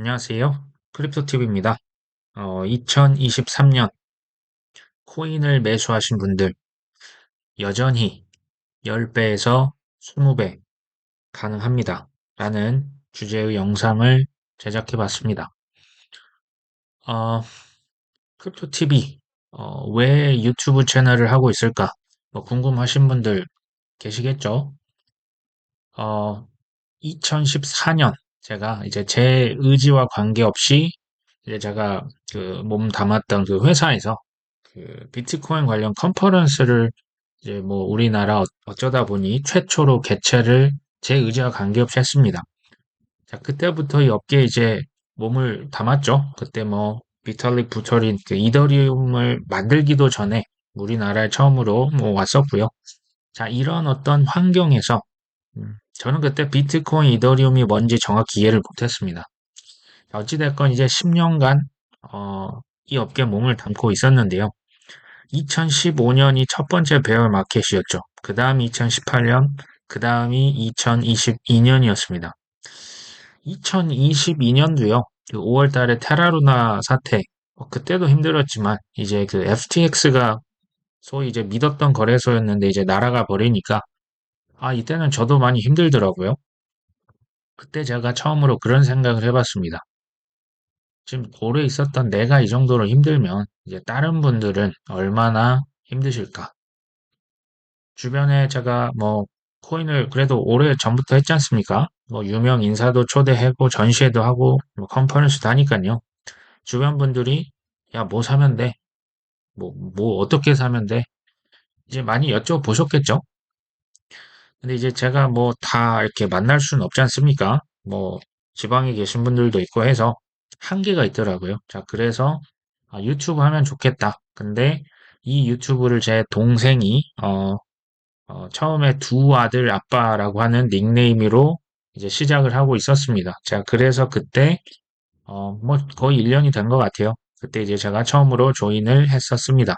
안녕하세요. 크립토TV입니다. 2023년 코인을 매수하신 분들 여전히 10배에서 20배 가능합니다. 라는 주제의 영상을 제작해 봤습니다. 어, 크립토TV, 왜 유튜브 채널을 하고 있을까? 뭐 궁금하신 분들 계시겠죠? 2014년 제가 이제 제 의지와 관계없이 이제 제가 그 몸 담았던 그 회사에서 그 비트코인 관련 컨퍼런스를 이제 뭐 우리나라 어쩌다 보니 최초로 개최를 제 의지와 관계없이 했습니다. 자, 그때부터 이 업계에 이제 몸을 담았죠. 그때 뭐 비탈릭 부처린 그 이더리움을 만들기도 전에 우리나라에 처음으로 뭐 왔었고요. 자, 이런 어떤 환경에서 저는 그때 비트코인, 이더리움이 뭔지 정확히 이해를 못했습니다. 어찌됐건 이제 10년간 이 업계에 몸을 담고 있었는데요. 2015년이 첫 번째 베어 마켓이었죠. 그 다음이 2018년, 그 다음이 2022년이었습니다. 2022년도요. 그 5월 달에 테라루나 사태, 그때도 힘들었지만 이제 그 FTX가 소위 이제 믿었던 거래소였는데 이제 날아가 버리니까 이때는 저도 많이 힘들더라고요. 그때 제가 처음으로 그런 생각을 해봤습니다. 지금 오래 있었던 내가 이 정도로 힘들면 이제 다른 분들은 얼마나 힘드실까? 주변에 제가 뭐 코인을 그래도 오래 전부터 했지 않습니까? 뭐 유명 인사도 초대하고 전시회도 하고 뭐 컨퍼런스도 하니까요. 주변 분들이 야, 뭐 사면 돼? 뭐 어떻게 사면 돼? 이제 많이 여쭤보셨겠죠? 근데 이제 제가 뭐 다 이렇게 만날 수는 없지 않습니까? 뭐 지방에 계신 분들도 있고 해서 한계가 있더라고요. 자, 그래서 유튜브 하면 좋겠다. 근데 이 유튜브를 제 동생이 처음에 두 아들 아빠라고 하는 닉네임으로 이제 시작을 하고 있었습니다. 제가 그래서 그때 뭐 거의 1년이 된 것 같아요. 그때 이제 제가 처음으로 조인을 했었습니다.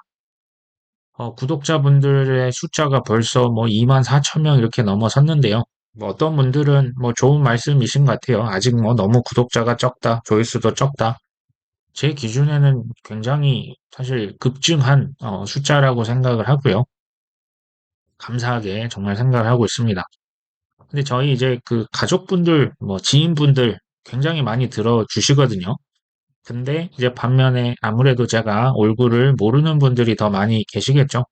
구독자분들의 숫자가 벌써 뭐 2만 4천 명 이렇게 넘어섰는데요. 뭐 어떤 분들은 뭐 좋은 말씀이신 것 같아요. 아직 뭐 너무 구독자가 적다, 조회수도 적다. 제 기준에는 굉장히 사실 급증한 숫자라고 생각을 하고요. 감사하게 정말 생각을 하고 있습니다. 근데 저희 이제 그 가족분들, 뭐 지인분들 굉장히 많이 들어주시거든요. 근데 이제 반면에 아무래도 제가 얼굴을 모르는 분들이 더 많이 계시겠죠.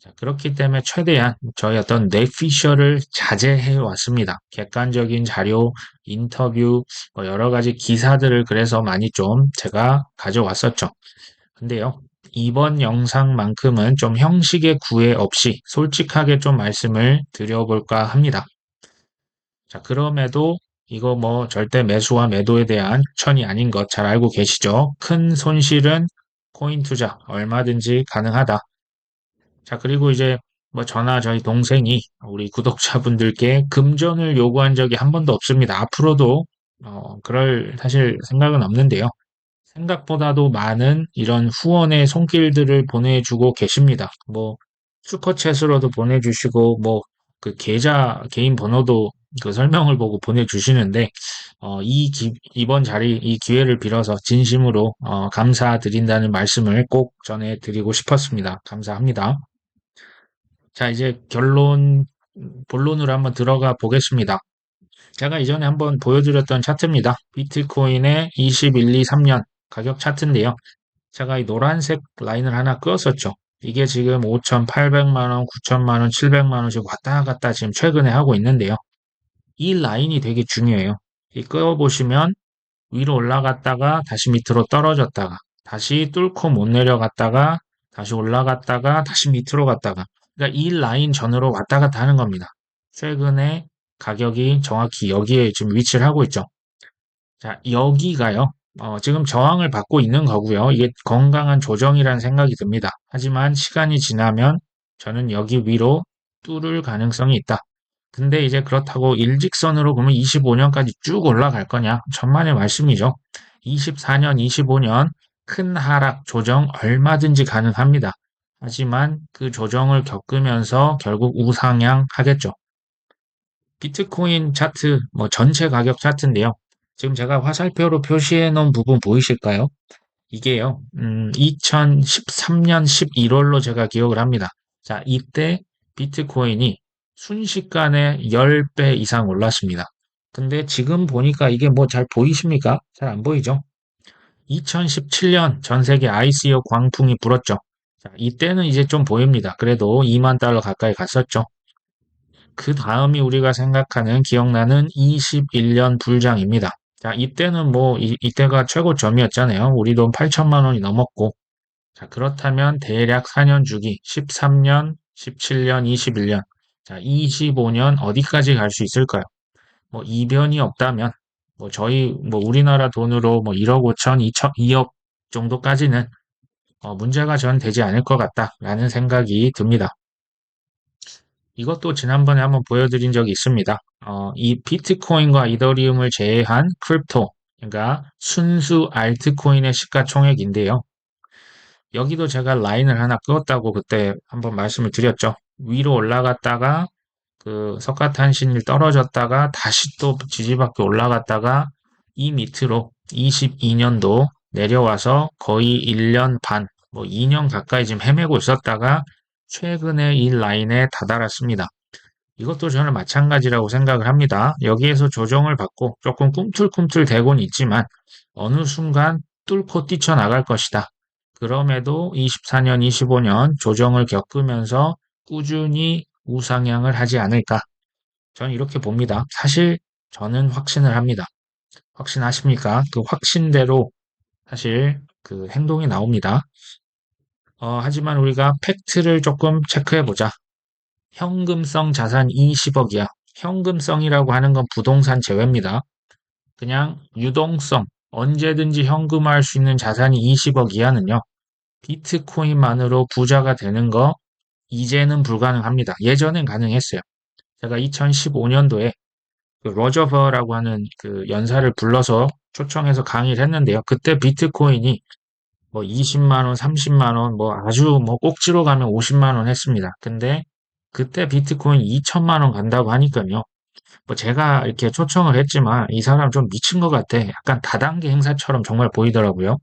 자, 그렇기 때문에 최대한 저희 어떤 뇌피셜을 자제해 왔습니다. 객관적인 자료, 인터뷰, 뭐 여러 가지 기사들을 그래서 많이 좀 제가 가져왔었죠. 근데요, 이번 영상만큼은 좀 형식의 구애 없이 솔직하게 좀 말씀을 드려볼까 합니다. 자, 그럼에도 이거 뭐 절대 매수와 매도에 대한 추천이 아닌 것 잘 알고 계시죠? 큰 손실은 코인 투자 얼마든지 가능하다. 자, 그리고 이제 뭐 저나 저희 동생이 우리 구독자분들께 금전을 요구한 적이 한 번도 없습니다. 앞으로도 그럴 사실 생각은 없는데요. 생각보다도 많은 이런 후원의 손길들을 보내주고 계십니다. 뭐 슈퍼챗으로도 보내주시고 뭐 그 계좌 개인 번호도 그 설명을 보고 보내주시는데 이번 자리 이 기회를 빌어서 진심으로 감사드린다는 말씀을 꼭 전해드리고 싶었습니다. 감사합니다. 자, 이제 본론으로 한번 들어가 보겠습니다. 제가 이전에 한번 보여드렸던 차트입니다. 비트코인의 21, 2, 3년 가격 차트인데요. 제가 이 노란색 라인을 하나 그었었죠. 이게 지금 5,800만 원, 9천만 원, 700만 원씩 왔다 갔다 지금 최근에 하고 있는데요. 이 라인이 되게 중요해요. 이 그어보시면 위로 올라갔다가 다시 밑으로 떨어졌다가 다시 뚫고 못 내려갔다가 다시 올라갔다가 다시 밑으로 갔다가 그러니까 이 라인 전으로 왔다 갔다 하는 겁니다. 최근에 가격이 정확히 여기에 지금 위치를 하고 있죠. 자, 여기가요. 지금 저항을 받고 있는 거고요. 이게 건강한 조정이라는 생각이 듭니다. 하지만 시간이 지나면 저는 여기 위로 뚫을 가능성이 있다. 근데 이제 그렇다고 일직선으로 그러면 25년까지 쭉 올라갈 거냐? 천만의 말씀이죠. 24년, 25년 큰 하락, 조정 얼마든지 가능합니다. 하지만 그 조정을 겪으면서 결국 우상향 하겠죠. 비트코인 차트, 뭐 전체 가격 차트인데요. 지금 제가 화살표로 표시해 놓은 부분 보이실까요? 이게요, 2013년 11월로 제가 기억을 합니다. 자, 이때 비트코인이 순식간에 10배 이상 올랐습니다. 근데 지금 보니까 이게 뭐 잘 보이십니까? 잘 안 보이죠? 2017년 전 세계 ICO 광풍이 불었죠. 자, 이때는 이제 좀 보입니다. 그래도 2만 달러 가까이 갔었죠. 그 다음이 우리가 생각하는 기억나는 21년 불장입니다. 자, 이때는 뭐 이때가 최고점이었잖아요. 우리 돈 8천만 원이 넘었고. 자, 그렇다면 대략 4년 주기 13년, 17년, 21년. 자, 25년 어디까지 갈 수 있을까요? 뭐 이변이 없다면 뭐 저희 뭐 우리나라 돈으로 뭐 1억 5천, 2억 정도까지는 문제가 전 되지 않을 것 같다라는 생각이 듭니다. 이것도 지난번에 한번 보여드린 적이 있습니다. 이 비트코인과 이더리움을 제외한 크립토, 그러니까 순수 알트코인의 시가총액인데요. 여기도 제가 라인을 하나 그었다고 그때 한번 말씀을 드렸죠. 위로 올라갔다가 그 석가탄신일 떨어졌다가 다시 또 지지받고 올라갔다가 이 밑으로 22년도 내려와서 거의 1년 반, 뭐 2년 가까이 지금 헤매고 있었다가 최근에 이 라인에 다다랐습니다. 이것도 저는 마찬가지라고 생각을 합니다. 여기에서 조정을 받고 조금 꿈틀꿈틀 대곤 있지만 어느 순간 뚫고 뛰쳐나갈 것이다. 그럼에도 24년, 25년 조정을 겪으면서 꾸준히 우상향을 하지 않을까. 저는 이렇게 봅니다. 사실 저는 확신을 합니다. 확신하십니까? 그 확신대로 사실 그 행동이 나옵니다. 하지만 우리가 팩트를 조금 체크해 보자. 현금성 자산 20억이야. 현금성이라고 하는 건 부동산 제외입니다. 그냥 유동성, 언제든지 현금화할 수 있는 자산이 20억 이하는요. 비트코인만으로 부자가 되는 거 이제는 불가능합니다. 예전엔 가능했어요. 제가 2015년도에 그 로저버라고 하는 그 연사를 불러서 초청해서 강의를 했는데요. 그때 비트코인이 뭐 20만 원, 30만 원, 뭐 아주 뭐 꼭지로 가면 50만 원 했습니다. 근데 그때 비트코인 2천만 원 간다고 하니까요. 뭐 제가 이렇게 초청을 했지만 이 사람 좀 미친 것 같아. 약간 다단계 행사처럼 정말 보이더라고요.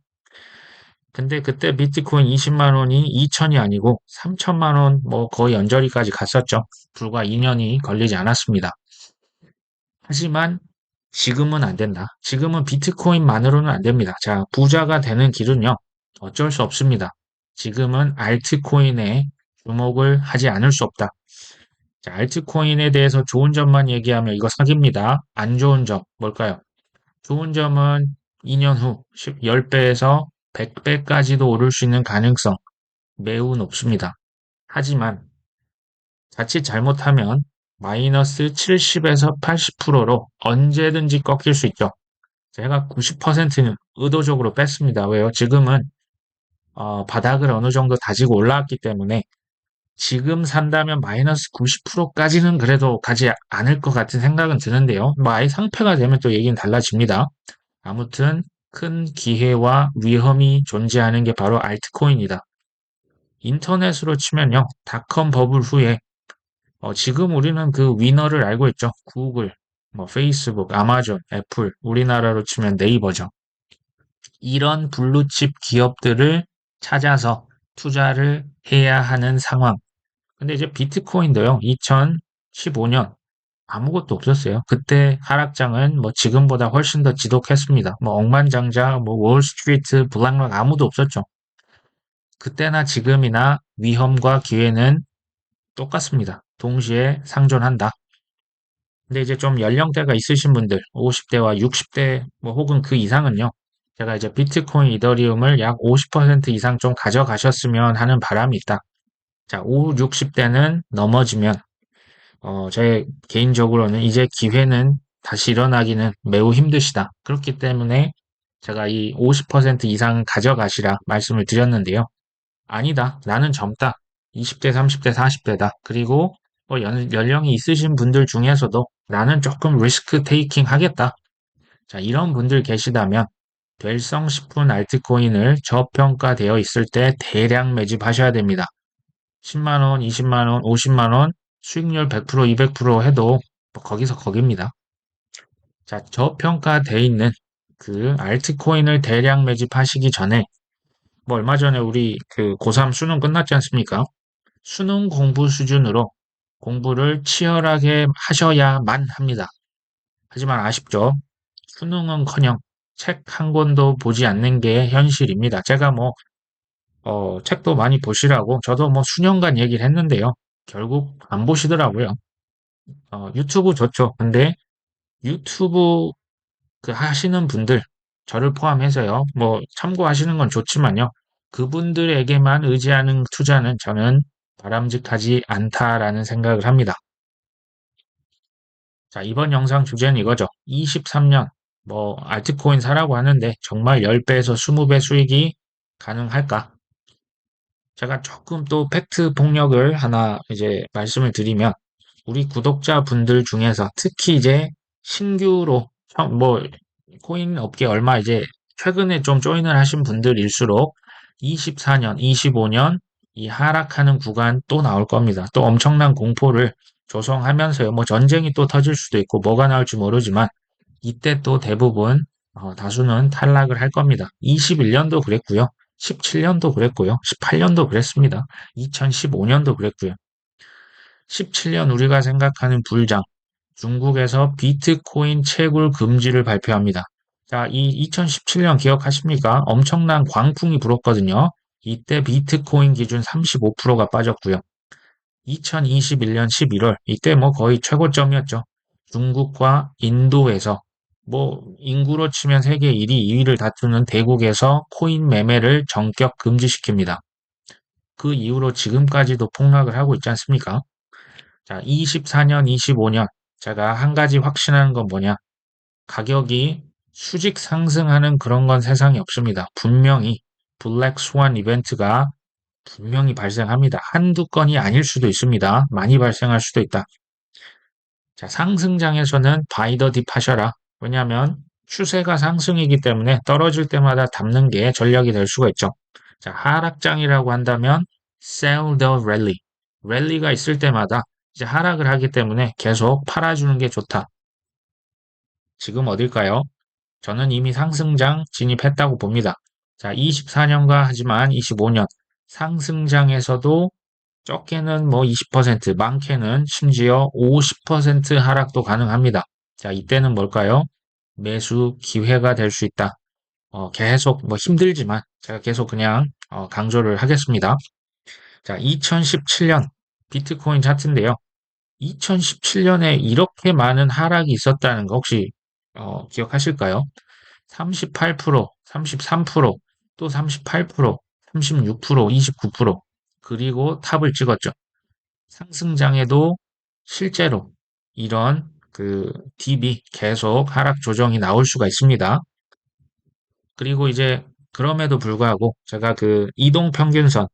근데 그때 비트코인 20만 원이 2천이 아니고 3천만 원 뭐 거의 언저리까지 갔었죠. 불과 2년이 걸리지 않았습니다. 하지만 지금은 안 된다. 지금은 비트코인만으로는 안 됩니다. 자, 부자가 되는 길은요. 어쩔 수 없습니다. 지금은 알트코인에 주목을 하지 않을 수 없다. 자, 알트코인에 대해서 좋은 점만 얘기하면 이거 사기입니다. 안 좋은 점 뭘까요? 좋은 점은 2년 후 10배에서 100배까지도 오를 수 있는 가능성 매우 높습니다. 하지만 자칫 잘못하면 마이너스 70에서 80%로 언제든지 꺾일 수 있죠. 제가 90%는 의도적으로 뺐습니다. 왜요? 지금은 바닥을 어느 정도 다지고 올라왔기 때문에 지금 산다면 마이너스 90%까지는 그래도 가지 않을 것 같은 생각은 드는데요. 뭐 아예 상패가 되면 또 얘기는 달라집니다. 아무튼 큰 기회와 위험이 존재하는 게 바로 알트코인이다. 인터넷으로 치면요. 닷컴 버블 후에 지금 우리는 그 위너를 알고 있죠. 구글, 뭐 페이스북, 아마존, 애플, 우리나라로 치면 네이버죠. 이런 블루칩 기업들을 찾아서 투자를 해야 하는 상황. 근데 이제 비트코인도요. 2015년 아무것도 없었어요. 그때 하락장은 뭐 지금보다 훨씬 더 지독했습니다. 뭐 억만장자, 뭐 월스트리트, 블랙락 아무도 없었죠. 그때나 지금이나 위험과 기회는 똑같습니다. 동시에 상존한다. 근데 이제 좀 연령대가 있으신 분들, 50대와 60대 뭐 혹은 그 이상은요. 제가 이제 비트코인, 이더리움을 약 50% 이상 좀 가져가셨으면 하는 바람이 있다. 자, 5, 60대는 넘어지면 제 개인적으로는 이제 기회는 다시 일어나기는 매우 힘드시다. 그렇기 때문에 제가 이 50% 이상 가져가시라 말씀을 드렸는데요. 아니다. 나는 젊다. 20대, 30대, 40대다. 그리고 뭐 연령이 있으신 분들 중에서도 나는 조금 리스크 테이킹 하겠다. 자, 이런 분들 계시다면 될성 싶은 알트코인을 저평가되어 있을 때 대량 매집하셔야 됩니다. 10만 원, 20만 원, 50만 원 수익률 100%, 200% 해도 뭐 거기서 거깁니다. 자, 저평가돼 있는 그 알트코인을 대량 매집하시기 전에 뭐 얼마 전에 우리 그 고3 수능 끝났지 않습니까? 수능 공부 수준으로 공부를 치열하게 하셔야만 합니다. 하지만 아쉽죠. 수능은커녕 책 한 권도 보지 않는 게 현실입니다. 제가 뭐 책도 많이 보시라고 저도 뭐 수년간 얘기를 했는데요. 결국 안 보시더라고요. 유튜브 좋죠. 근데 유튜브 그 하시는 분들, 저를 포함해서요. 뭐 참고하시는 건 좋지만요. 그분들에게만 의지하는 투자는 저는 바람직하지 않다라는 생각을 합니다. 자, 이번 영상 주제는 이거죠. 23년 뭐 알트코인 사라고 하는데 정말 10배에서 20배 수익이 가능할까? 제가 조금 또 팩트 폭력을 하나 이제 말씀을 드리면 우리 구독자분들 중에서 특히 이제 신규로 뭐 코인 업계 얼마 이제 최근에 좀 조인을 하신 분들일수록 24년, 25년 이 하락하는 구간 또 나올 겁니다. 또 엄청난 공포를 조성하면서요. 뭐 전쟁이 또 터질 수도 있고 뭐가 나올지 모르지만 이때 또 대부분 다수는 탈락을 할 겁니다. 21년도 그랬고요. 17년도 그랬고요. 18년도 그랬습니다. 2015년도 그랬고요. 17년 우리가 생각하는 불장, 중국에서 비트코인 채굴 금지를 발표합니다. 자, 이 2017년 기억하십니까? 엄청난 광풍이 불었거든요. 이때 비트코인 기준 35%가 빠졌고요. 2021년 11월, 이때 뭐 거의 최고점이었죠. 중국과 인도에서 뭐 인구로 치면 세계 1위, 2위를 다투는 대국에서 코인 매매를 전격 금지시킵니다. 그 이후로 지금까지도 폭락을 하고 있지 않습니까? 자, 24년, 25년. 제가 한 가지 확신하는 건 뭐냐? 가격이 수직 상승하는 그런 건 세상에 없습니다. 분명히 블랙 스완 이벤트가 분명히 발생합니다. 한두 건이 아닐 수도 있습니다. 많이 발생할 수도 있다. 자, 상승장에서는 바이 더 딥 하셔라. 왜냐하면 추세가 상승이기 때문에 떨어질 때마다 담는 게 전략이 될 수가 있죠. 자, 하락장이라고 한다면 sell the rally. 랠리가 있을 때마다 이제 하락을 하기 때문에 계속 팔아주는 게 좋다. 지금 어딜까요? 저는 이미 상승장 진입했다고 봅니다. 자, 24년과 하지만 25년 상승장에서도 적게는 뭐 20%, 많게는 심지어 50% 하락도 가능합니다. 자, 이때는 뭘까요? 매수 기회가 될 수 있다. 계속 뭐 힘들지만 제가 계속 그냥 강조를 하겠습니다. 자, 2017년 비트코인 차트인데요. 2017년에 이렇게 많은 하락이 있었다는 거 혹시 기억하실까요? 38%, 33%, 또 38%, 36%, 29%, 그리고 탑을 찍었죠. 상승장에도 실제로 이런 그 딥이 계속 하락 조정이 나올 수가 있습니다. 그리고 이제 그럼에도 불구하고 제가 그 이동 평균선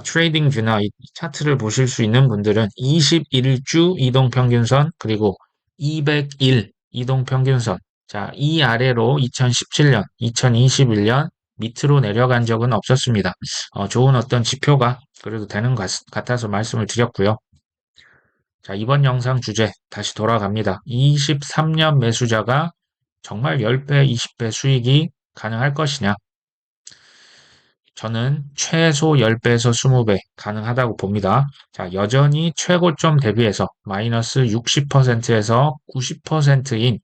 트레이딩 뷰나 이 차트를 보실 수 있는 분들은 21주 이동 평균선 그리고 201 이동 평균선 자, 이 아래로 2017년, 2021년 밑으로 내려간 적은 없었습니다. 좋은 어떤 지표가 그래도 되는 것 같아서 말씀을 드렸고요. 자, 이번 영상 주제 다시 돌아갑니다. 23년 매수자가 정말 10배, 20배 수익이 가능할 것이냐? 저는 최소 10배에서 20배 가능하다고 봅니다. 자, 여전히 최고점 대비해서 마이너스 60%에서 90%인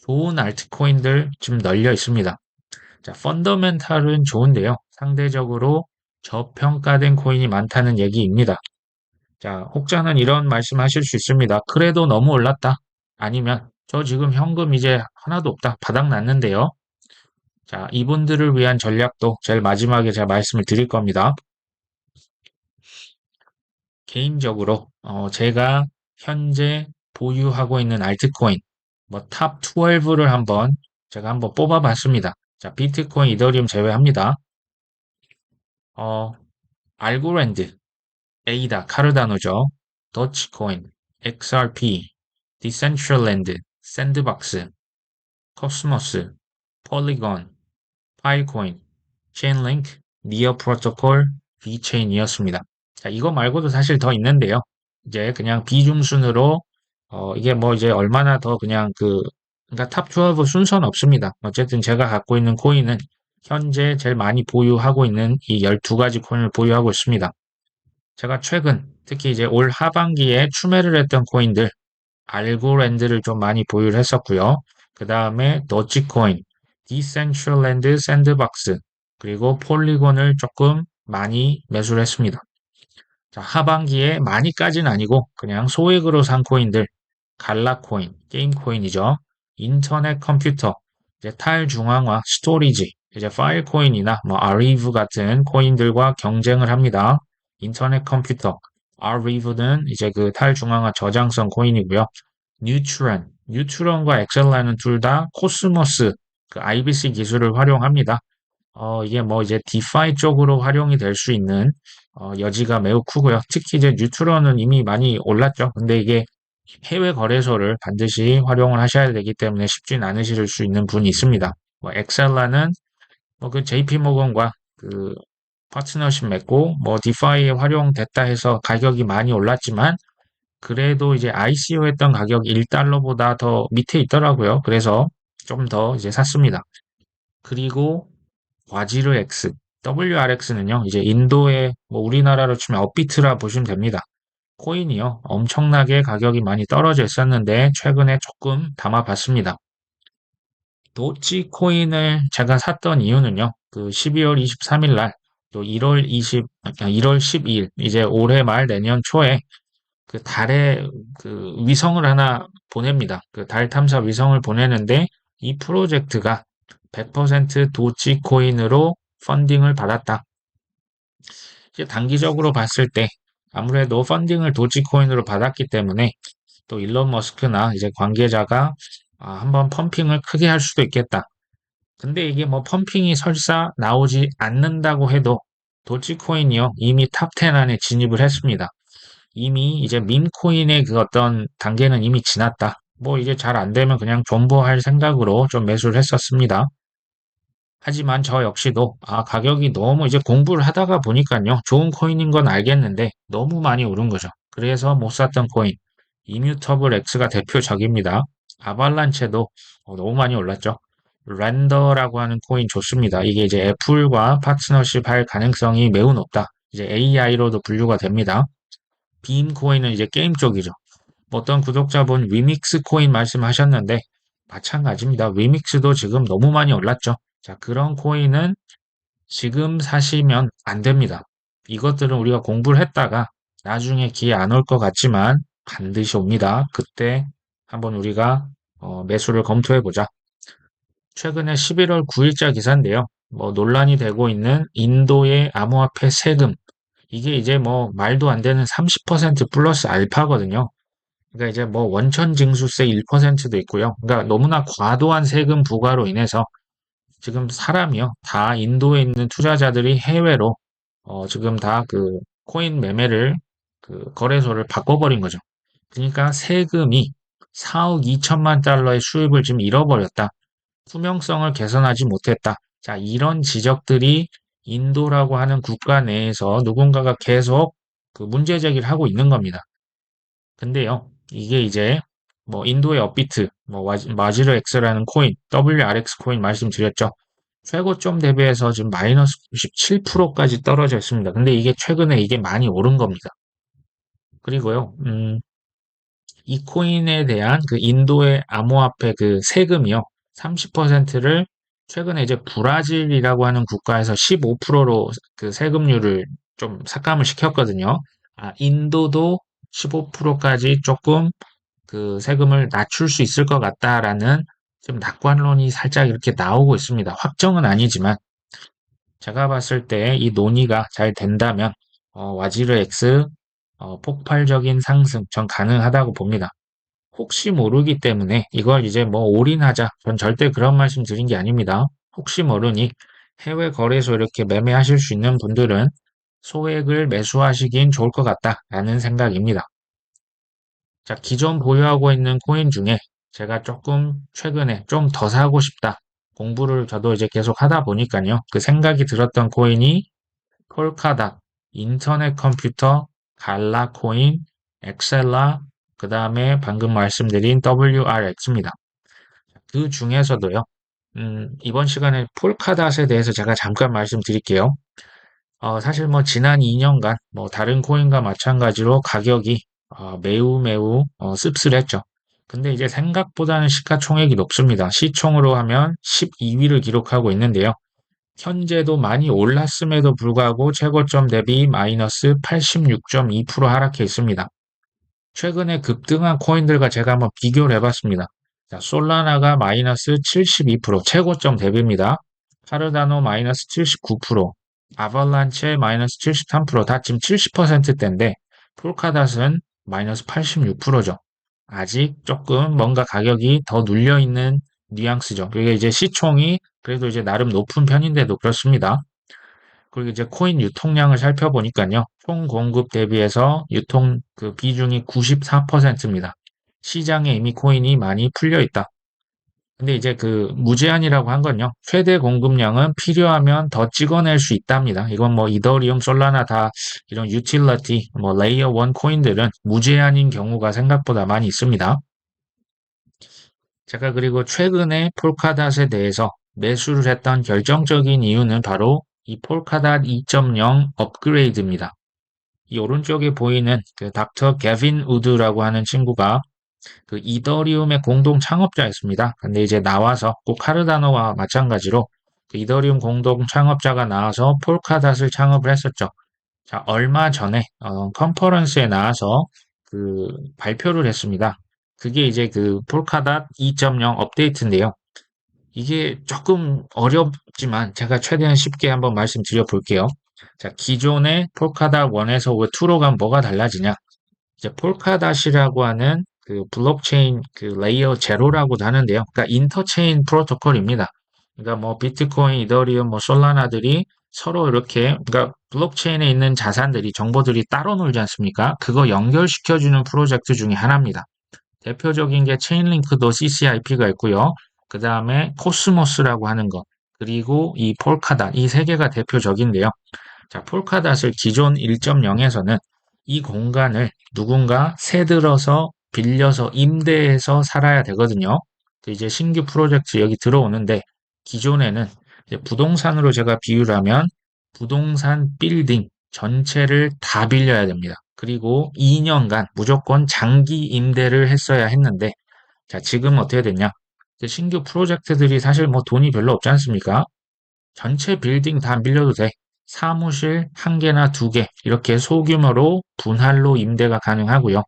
좋은 알트코인들 지금 널려 있습니다. 자, 펀더멘탈은 좋은데요. 상대적으로 저평가된 코인이 많다는 얘기입니다. 자, 혹자는 이런 말씀 하실 수 있습니다. 그래도 너무 올랐다. 아니면 저 지금 현금 이제 하나도 없다. 바닥 났는데요. 자, 이분들을 위한 전략도 제일 마지막에 제가 말씀을 드릴 겁니다. 개인적으로 제가 현재 보유하고 있는 알트코인 뭐 탑 12를 제가 한번 뽑아봤습니다. 자, 비트코인, 이더리움 제외합니다. 어, 알고랜드, 에이다, 카르다노죠. 더치코인, XRP, 디센트럴랜드, 샌드박스, 코스모스, 폴리곤, 파이코인, 체인링크, 니어 프로토콜, 비체인이었습니다. 자, 이거 말고도 사실 더 있는데요. 이제 그냥 비중순으로 이게 뭐 이제 얼마나 더 그냥 그 그러니까 탑 12 순서는 없습니다. 어쨌든 제가 갖고 있는 코인은 현재 제일 많이 보유하고 있는 이 12가지 코인을 보유하고 있습니다. 제가 최근 특히 이제 올 하반기에 추매를 했던 코인들 알고랜드를 좀 많이 보유를 했었고요. 그 다음에 도지코인, 디센트럴랜드 샌드박스, 그리고 폴리곤을 조금 많이 매수를 했습니다. 자, 하반기에 많이까지는 아니고 그냥 소액으로 산 코인들, 갈라코인, 게임코인이죠. 인터넷 컴퓨터, 이제 탈중앙화, 스토리지, 이제 파일코인이나 뭐 아리브 같은 코인들과 경쟁을 합니다. 인터넷 컴퓨터, 아리브는 이제 그 탈중앙화 저장성 코인이고요. 뉴트론과 엑셀라는 둘 다 코스모스, 그 IBC 기술을 활용합니다. 이게 뭐 이제 디파이 쪽으로 활용이 될 수 있는 여지가 매우 크고요. 특히 이제 뉴트론은 이미 많이 올랐죠. 근데 이게 해외 거래소를 반드시 활용을 하셔야 되기 때문에 쉽진 않으실 수 있는 분이 있습니다. 뭐 엑셀라는 뭐 그 JP 모건과 그 파트너십 맺고 뭐 디파이에 활용됐다 해서 가격이 많이 올랐지만 그래도 이제 ICO 했던 가격 1달러보다 더 밑에 있더라고요. 그래서 좀 더 이제 샀습니다. 그리고 와지르 X, WRX는요, 이제 인도의 뭐 우리나라로 치면 업비트라 보시면 됩니다. 코인이요, 엄청나게 가격이 많이 떨어져 있었는데 최근에 조금 담아봤습니다. 도치 코인을 제가 샀던 이유는요, 그 12월 23일 날, 또 1월 12일, 이제 올해 말 내년 초에 그 달에 그 위성을 하나 보냅니다. 그 달 탐사 위성을 보내는데 이 프로젝트가 100% 도치 코인으로 펀딩을 받았다. 이제 단기적으로 봤을 때 아무래도 펀딩을 도지코인으로 받았기 때문에 또 일론 머스크나 이제 관계자가 한번 펌핑을 크게 할 수도 있겠다. 근데 이게 뭐 펌핑이 설사 나오지 않는다고 해도 도지코인이요 이미 탑 10 안에 진입을 했습니다. 이미 이제 밈코인의 그 어떤 단계는 이미 지났다. 뭐 이제 잘 안 되면 그냥 존버할 생각으로 좀 매수를 했었습니다. 하지만 저 역시도 가격이 너무 이제 공부를 하다가 보니까요. 좋은 코인인 건 알겠는데 너무 많이 오른 거죠. 그래서 못 샀던 코인 이뮤터블 X가 대표적입니다. 아발란체도 너무 많이 올랐죠. 랜더라고 하는 코인 좋습니다. 이게 이제 애플과 파트너십 할 가능성이 매우 높다. 이제 AI로도 분류가 됩니다. 빔 코인은 이제 게임 쪽이죠. 어떤 구독자분 위믹스 코인 말씀하셨는데 마찬가지입니다. 위믹스도 지금 너무 많이 올랐죠. 자, 그런 코인은 지금 사시면 안 됩니다. 이것들은 우리가 공부를 했다가 나중에 기회 안 올 것 같지만 반드시 옵니다. 그때 한번 우리가 매수를 검토해 보자. 최근에 11월 9일자 기사인데요. 뭐 논란이 되고 있는 인도의 암호화폐 세금. 이게 이제 뭐 말도 안 되는 30% 플러스 알파거든요. 그러니까 이제 뭐 원천 징수세 1%도 있고요. 그러니까 너무나 과도한 세금 부과로 인해서 지금 사람이요. 다 인도에 있는 투자자들이 해외로 지금 다 그 코인 매매를 그 거래소를 바꿔버린 거죠. 그러니까 세금이 4억 2천만 달러의 수입을 지금 잃어버렸다. 투명성을 개선하지 못했다. 자, 이런 지적들이 인도라고 하는 국가 내에서 누군가가 계속 그 문제 제기를 하고 있는 겁니다. 근데요, 이게 이제 뭐 인도의 업비트, 뭐 마지르 X라는 코인, WRX 코인 말씀드렸죠. 최고점 대비해서 지금 마이너스 97%까지 떨어져 있습니다. 근데 이게 최근에 이게 많이 오른 겁니다. 그리고요, 이 코인에 대한 그 인도의 암호화폐 그 세금이요, 30%를 최근에 이제 브라질이라고 하는 국가에서 15%로 그 세금률을 좀 삭감을 시켰거든요. 인도도 15%까지 조금 그 세금을 낮출 수 있을 것 같다라는 좀 낙관론이 살짝 이렇게 나오고 있습니다. 확정은 아니지만 제가 봤을 때 이 논의가 잘 된다면 와지르 X 폭발적인 상승 전 가능하다고 봅니다. 혹시 모르기 때문에 이걸 이제 뭐 올인하자. 전 절대 그런 말씀 드린 게 아닙니다. 혹시 모르니 해외 거래소 이렇게 매매하실 수 있는 분들은 소액을 매수하시긴 좋을 것 같다라는 생각입니다. 자, 기존 보유하고 있는 코인 중에 제가 조금 최근에 좀 더 사고 싶다. 공부를 저도 이제 계속 하다 보니까요. 그 생각이 들었던 코인이 폴카닷, 인터넷 컴퓨터, 갈라 코인, 엑셀라, 그 다음에 방금 말씀드린 WRX입니다. 그 중에서도요, 이번 시간에 폴카닷에 대해서 제가 잠깐 말씀드릴게요. 사실 뭐 지난 2년간 뭐 다른 코인과 마찬가지로 가격이 매우 매우 씁쓸했죠. 근데 이제 생각보다는 시가총액이 높습니다. 시총으로 하면 12위를 기록하고 있는데요. 현재도 많이 올랐음에도 불구하고 최고점 대비 마이너스 86.2% 하락해 있습니다. 최근에 급등한 코인들과 제가 한번 비교를 해봤습니다. 자, 솔라나가 마이너스 72%, 최고점 대비입니다. 카르다노 마이너스 79%, 아발란체 마이너스 73%, 다 지금 70%대인데, 폴카닷은 마이너스 86%죠. 아직 조금 뭔가 가격이 더 눌려있는 뉘앙스죠. 그게 이제 시총이 그래도 이제 나름 높은 편인데도 그렇습니다. 그리고 이제 코인 유통량을 살펴보니까요. 총 공급 대비해서 유통 그 비중이 94%입니다. 시장에 이미 코인이 많이 풀려 있다. 근데 이제 그 무제한이라고 한 건요. 최대 공급량은 필요하면 더 찍어낼 수 있답니다. 이건 뭐 이더리움, 솔라나 다 이런 유틸리티, 뭐 레이어 1 코인들은 무제한인 경우가 생각보다 많이 있습니다. 제가 그리고 최근에 폴카닷에 대해서 매수를 했던 결정적인 이유는 바로 이 폴카닷 2.0 업그레이드입니다. 이 오른쪽에 보이는 그 닥터 게빈 우드라고 하는 친구가 그 이더리움의 공동 창업자였습니다. 근데 이제 나와서 꼭 카르다노와 마찬가지로 그 이더리움 공동 창업자가 나와서 폴카닷을 창업을 했었죠. 자, 얼마 전에 컨퍼런스에 나와서 그 발표를 했습니다. 그게 이제 그 폴카닷 2.0 업데이트인데요. 이게 조금 어렵지만 제가 최대한 쉽게 한번 말씀드려 볼게요. 자, 기존의 폴카닷 1에서 왜 2로 가면 뭐가 달라지냐? 이제 폴카닷이라고 하는 그 블록체인 그 레이어 제로라고도 하는데요. 그러니까 인터체인 프로토콜입니다. 그러니까 뭐 비트코인, 이더리움, 뭐 솔라나들이 서로 이렇게 그러니까 블록체인에 있는 자산들이 정보들이 따로 놀지 않습니까? 그거 연결시켜주는 프로젝트 중에 하나입니다. 대표적인 게 체인링크도 CCIP가 있고요. 그 다음에 코스모스라고 하는 것, 그리고 이 폴카닷, 이 세 개가 대표적인데요. 자, 폴카닷을 기존 1.0에서는 이 공간을 누군가 새들어서 빌려서 임대해서 살아야 되거든요. 이제 신규 프로젝트 여기 들어오는데 기존에는 이제 부동산으로 제가 비유를 하면 부동산 빌딩 전체를 다 빌려야 됩니다. 그리고 2년간 무조건 장기 임대를 했어야 했는데 자, 지금 어떻게 됐냐? 신규 프로젝트들이 사실 뭐 돈이 별로 없지 않습니까? 전체 빌딩 다 빌려도 돼. 사무실 한 개나 두 개, 이렇게 소규모로 분할로 임대가 가능하고요.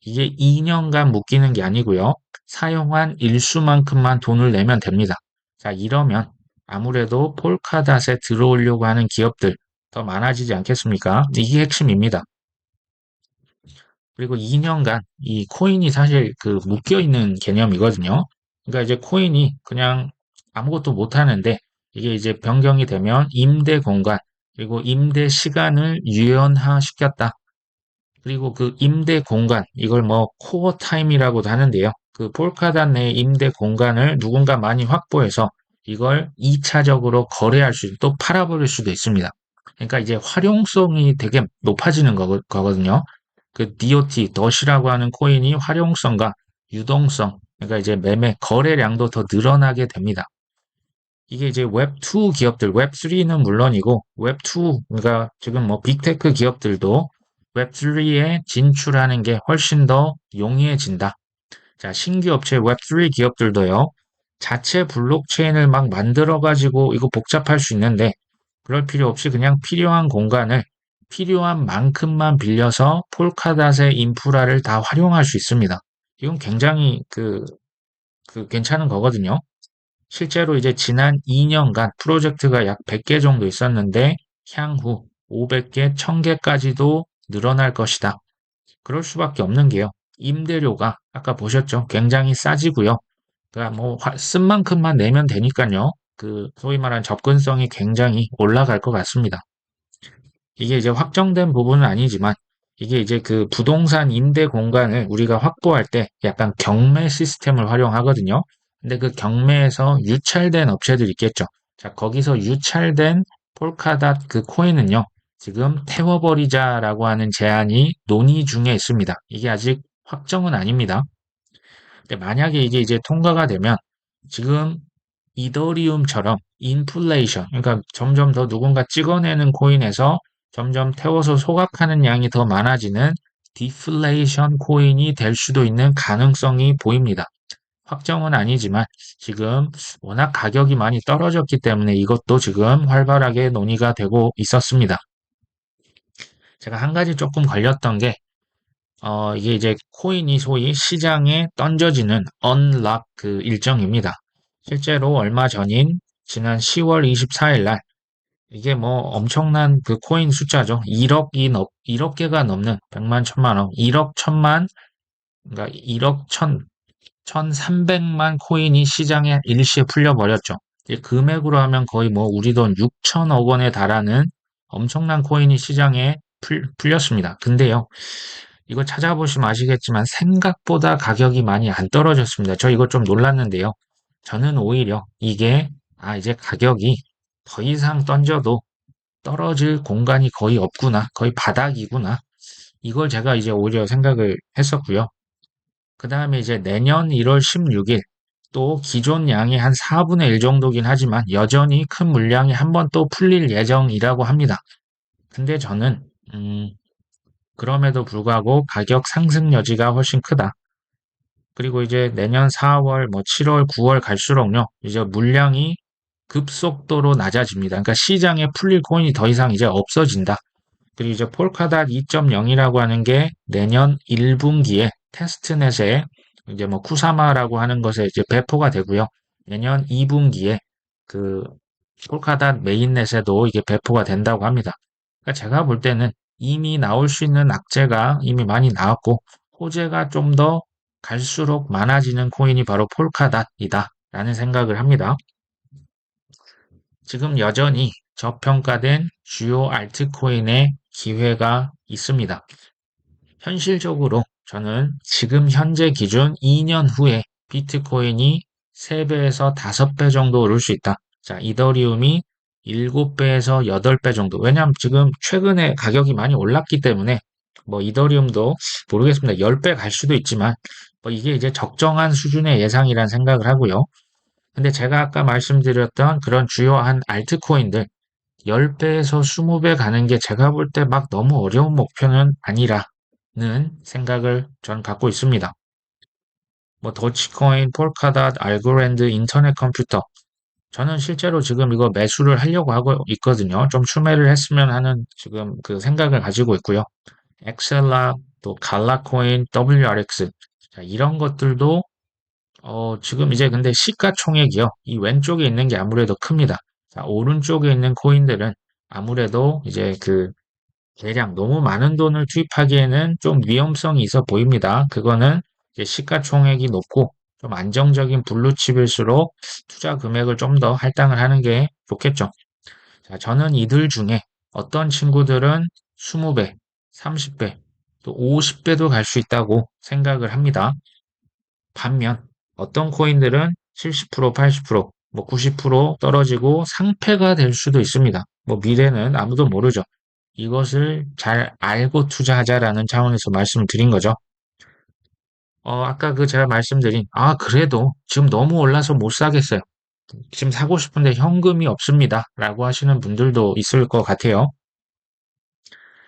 이게 2년간 묶이는 게 아니고요. 사용한 일수만큼만 돈을 내면 됩니다. 자, 이러면 아무래도 폴카닷에 들어오려고 하는 기업들 더 많아지지 않겠습니까? 이게 핵심입니다. 그리고 2년간 이 코인이 사실 그 묶여 있는 개념이거든요. 그러니까 이제 코인이 그냥 아무것도 못 하는데 이게 이제 변경이 되면 임대 공간 그리고 임대 시간을 유연화시켰다. 그리고 그 임대 공간 이걸 뭐 코어 타임이라고도 하는데요. 그 폴카닷 내 임대 공간을 누군가 많이 확보해서 이걸 2차적으로 거래할 수, 또 팔아버릴 수도 있습니다. 그러니까 이제 활용성이 되게 높아지는 거거든요. 그 DOT, 덫이라고 하는 코인이 활용성과 유동성, 그러니까 이제 매매, 거래량도 더 늘어나게 됩니다. 이게 이제 웹2 기업들, 웹3는 물론이고, 웹2, 그러니까 지금 뭐 빅테크 기업들도 웹3에 진출하는 게 훨씬 더 용이해진다. 자, 신규 업체 웹3 기업들도요, 자체 블록체인을 막 만들어가지고 이거 복잡할 수 있는데, 그럴 필요 없이 그냥 필요한 공간을 필요한 만큼만 빌려서 폴카닷의 인프라를 다 활용할 수 있습니다. 이건 굉장히 그 괜찮은 거거든요. 실제로 이제 지난 2년간 프로젝트가 약 100개 정도 있었는데 향후 500개, 1000개까지도 늘어날 것이다. 그럴 수밖에 없는 게요. 임대료가 아까 보셨죠? 굉장히 싸지고요. 그러니까 뭐 쓴 만큼만 내면 되니까요. 그 소위 말하는 접근성이 굉장히 올라갈 것 같습니다. 이게 이제 확정된 부분은 아니지만 이게 이제 그 부동산 임대 공간을 우리가 확보할 때 약간 경매 시스템을 활용하거든요. 근데 그 경매에서 유찰된 업체들 있겠죠. 자, 거기서 유찰된 폴카닷 그 코인은요. 지금 태워버리자라고 하는 제안이 논의 중에 있습니다. 이게 아직 확정은 아닙니다. 근데 만약에 이게 이제 통과가 되면 지금 이더리움처럼 인플레이션, 그러니까 점점 더 누군가 찍어내는 코인에서 점점 태워서 소각하는 양이 더 많아지는 디플레이션 코인이 될 수도 있는 가능성이 보입니다. 확정은 아니지만 지금 워낙 가격이 많이 떨어졌기 때문에 이것도 지금 활발하게 논의가 되고 있었습니다. 제가 한 가지 조금 걸렸던 게 이게 이제 코인이 소위 시장에 던져지는 언락 그 일정입니다. 실제로 얼마 전인 지난 10월 24일 날 이게 뭐 엄청난 그 코인 숫자죠. 1억 개가 넘는 100만, 1000만 원, 1억 1000만, 그러니까 1억 1300만 코인이 시장에 일시에 풀려버렸죠. 금액으로 하면 거의 뭐 우리 돈 6천억 원에 달하는 엄청난 코인이 시장에 풀렸습니다. 근데요, 이거 찾아보시면 아시겠지만 생각보다 가격이 많이 안 떨어졌습니다. 저 이거 좀 놀랐는데요. 저는 오히려 이게 이제 가격이 더 이상 던져도 떨어질 공간이 거의 없구나. 거의 바닥이구나. 이걸 제가 이제 오히려 생각을 했었고요. 그 다음에 이제 내년 1월 16일 또 기존 양의 한 4분의 1 정도긴 하지만 여전히 큰 물량이 한번 또 풀릴 예정이라고 합니다. 근데 저는 그럼에도 불구하고 가격 상승 여지가 훨씬 크다. 그리고 이제 내년 4월, 뭐 7월, 9월 갈수록요, 이제 물량이 급속도로 낮아집니다. 그러니까 시장에 풀릴 코인이 더 이상 이제 없어진다. 그리고 이제 폴카닷 2.0이라고 하는 게 내년 1분기에 테스트넷에 이제 뭐 쿠사마라고 하는 것에 이제 배포가 되고요. 내년 2분기에 그 폴카닷 메인넷에도 이게 배포가 된다고 합니다. 그러니까 제가 볼 때는 이미 나올 수 있는 악재가 이미 많이 나왔고 호재가 좀 더 갈수록 많아지는 코인이 바로 폴카닷이다 라는 생각을 합니다. 지금 여전히 저평가된 주요 알트코인의 기회가 있습니다. 현실적으로 저는 지금 현재 기준 2년 후에 비트코인이 3배에서 5배 정도 오를 수 있다. 자, 이더리움이 7배에서 8배 정도. 왜냐하면 지금 최근에 가격이 많이 올랐기 때문에 뭐 이더리움도 모르겠습니다. 10배 갈 수도 있지만 뭐 이게 이제 적정한 수준의 예상이란 생각을 하고요. 근데 제가 아까 말씀드렸던 그런 주요한 알트코인들 10배에서 20배 가는 게 제가 볼 때 막 너무 어려운 목표는 아니라는 생각을 전 갖고 있습니다. 뭐 도치코인, 폴카닷, 알고랜드, 인터넷 컴퓨터. 저는 실제로 지금 이거 매수를 하려고 하고 있거든요. 좀 추매를 했으면 하는 지금 그 생각을 가지고 있고요. 엑셀라, 또 갈라코인, WRX. 자, 이런 것들도 지금 이제 근데 시가총액이요. 이 왼쪽에 있는 게 아무래도 큽니다. 자, 오른쪽에 있는 코인들은 아무래도 이제 그 대량 너무 많은 돈을 투입하기에는 좀 위험성이 있어 보입니다. 그거는 이제 시가총액이 높고 좀 안정적인 블루칩일수록 투자 금액을 좀 더 할당을 하는 게 좋겠죠. 자, 저는 이들 중에 어떤 친구들은 20배, 30배, 또 50배도 갈 수 있다고 생각을 합니다. 반면 어떤 코인들은 70%, 80%, 뭐 90% 떨어지고 상패가 될 수도 있습니다. 뭐 미래는 아무도 모르죠. 이것을 잘 알고 투자하자라는 차원에서 말씀을 드린 거죠. 아까 그 제가 말씀드린, 그래도 지금 너무 올라서 못 사겠어요. 지금 사고 싶은데 현금이 없습니다. 라고 하시는 분들도 있을 것 같아요.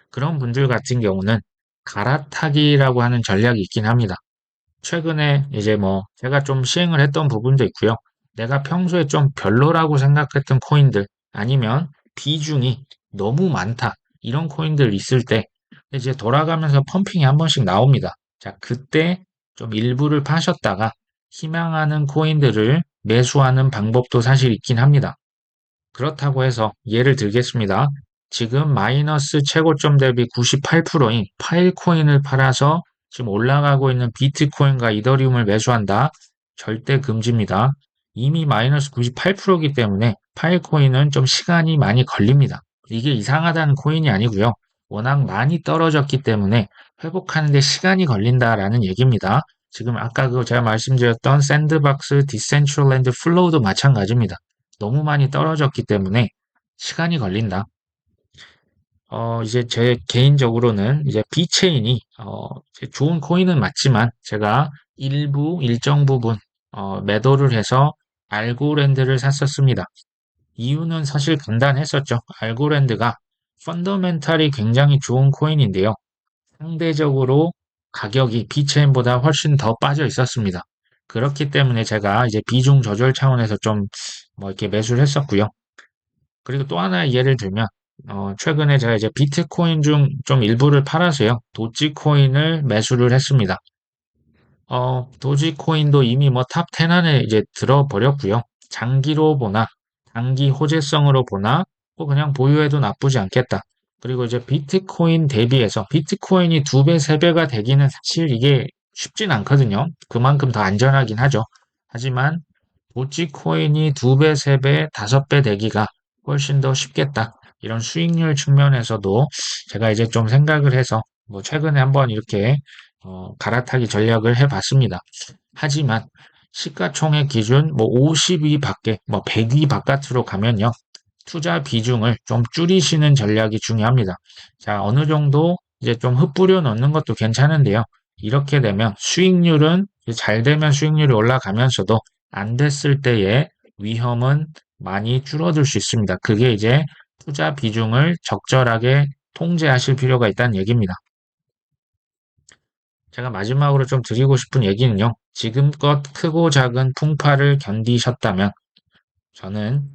그런 분들 같은 경우는 갈아타기라고 하는 전략이 있긴 합니다. 최근에 이제 뭐 제가 좀 시행을 했던 부분도 있고요. 내가 평소에 좀 별로라고 생각했던 코인들 아니면 비중이 너무 많다. 이런 코인들 있을 때 이제 돌아가면서 펌핑이 한 번씩 나옵니다. 자, 그때 좀 일부를 파셨다가 희망하는 코인들을 매수하는 방법도 사실 있긴 합니다. 그렇다고 해서 예를 들겠습니다. 지금 마이너스 최고점 대비 98%인 파일코인을 팔아서 지금 올라가고 있는 비트코인과 이더리움을 매수한다. 절대 금지입니다. 이미 마이너스 98%이기 때문에 파일코인은 좀 시간이 많이 걸립니다. 이게 이상하다는 코인이 아니고요. 워낙 많이 떨어졌기 때문에 회복하는 데 시간이 걸린다라는 얘기입니다. 지금 아까 그 제가 말씀드렸던 샌드박스, 디센트럴랜드 플로우도 마찬가지입니다. 너무 많이 떨어졌기 때문에 시간이 걸린다. 이제 제 개인적으로는 이제 비체인이, 좋은 코인은 맞지만 제가 일부, 일정 부분, 매도를 해서 알고랜드를 샀었습니다. 이유는 사실 간단했었죠. 알고랜드가 펀더멘탈이 굉장히 좋은 코인인데요. 상대적으로 가격이 비체인보다 훨씬 더 빠져 있었습니다. 그렇기 때문에 제가 이제 비중 조절 차원에서 좀 뭐 이렇게 매수를 했었고요. 그리고 또 하나의 예를 들면 최근에 제가 이제 비트코인 중 좀 일부를 팔아서요. 도지코인을 매수를 했습니다. 도지코인도 이미 뭐 탑 10 안에 이제 들어버렸고요. 장기로 보나, 단기 호재성으로 보나, 뭐 그냥 보유해도 나쁘지 않겠다. 그리고 이제 비트코인 대비해서 비트코인이 두 배, 세 배가 되기는 사실 이게 쉽진 않거든요. 그만큼 더 안전하긴 하죠. 하지만 도지코인이 두 배, 세 배, 다섯 배 되기가 훨씬 더 쉽겠다. 이런 수익률 측면에서도 제가 이제 좀 생각을 해서 뭐 최근에 한번 이렇게 갈아타기 전략을 해봤습니다. 하지만 시가총액 기준 뭐 50위 밖에 뭐 100위 바깥으로 가면요. 투자 비중을 좀 줄이시는 전략이 중요합니다. 자, 어느 정도 이제 좀 흩뿌려 넣는 것도 괜찮은데요. 이렇게 되면 수익률은 잘 되면 수익률이 올라가면서도 안 됐을 때의 위험은 많이 줄어들 수 있습니다. 그게 이제 투자 비중을 적절하게 통제하실 필요가 있다는 얘기입니다. 제가 마지막으로 좀 드리고 싶은 얘기는요. 지금껏 크고 작은 풍파를 견디셨다면 저는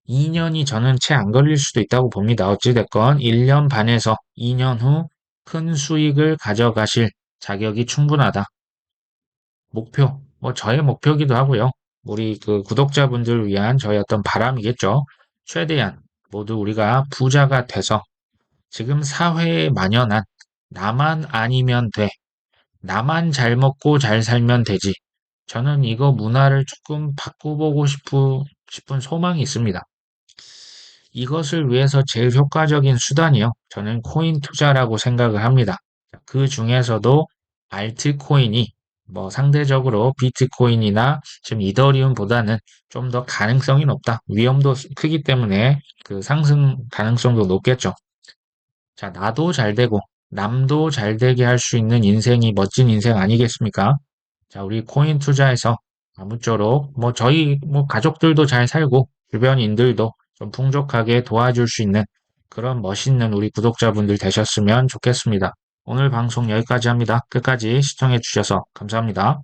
2년이 저는 채 안 걸릴 수도 있다고 봅니다. 어찌됐건 1년 반에서 2년 후 큰 수익을 가져가실 자격이 충분하다. 목표, 뭐 저의 목표기도 하고요. 우리 그 구독자분들 위한 저의 어떤 바람이겠죠. 최대한 모두 우리가 부자가 돼서 지금 사회에 만연한 나만 아니면 돼. 나만 잘 먹고 잘 살면 되지. 저는 이거 문화를 조금 바꿔보고 싶은 소망이 있습니다. 이것을 위해서 제일 효과적인 수단이요. 저는 코인 투자라고 생각을 합니다. 그 중에서도 알트코인이 뭐 상대적으로 비트코인이나 지금 이더리움보다는 좀 더 가능성이 높다. 위험도 크기 때문에 그 상승 가능성도 높겠죠. 자, 나도 잘 되고 남도 잘 되게 할 수 있는 인생이 멋진 인생 아니겠습니까? 자, 우리 코인 투자에서 아무쪼록 뭐 저희 뭐 가족들도 잘 살고 주변인들도 좀 풍족하게 도와줄 수 있는 그런 멋있는 우리 구독자분들 되셨으면 좋겠습니다. 오늘 방송 여기까지 합니다. 끝까지 시청해 주셔서 감사합니다.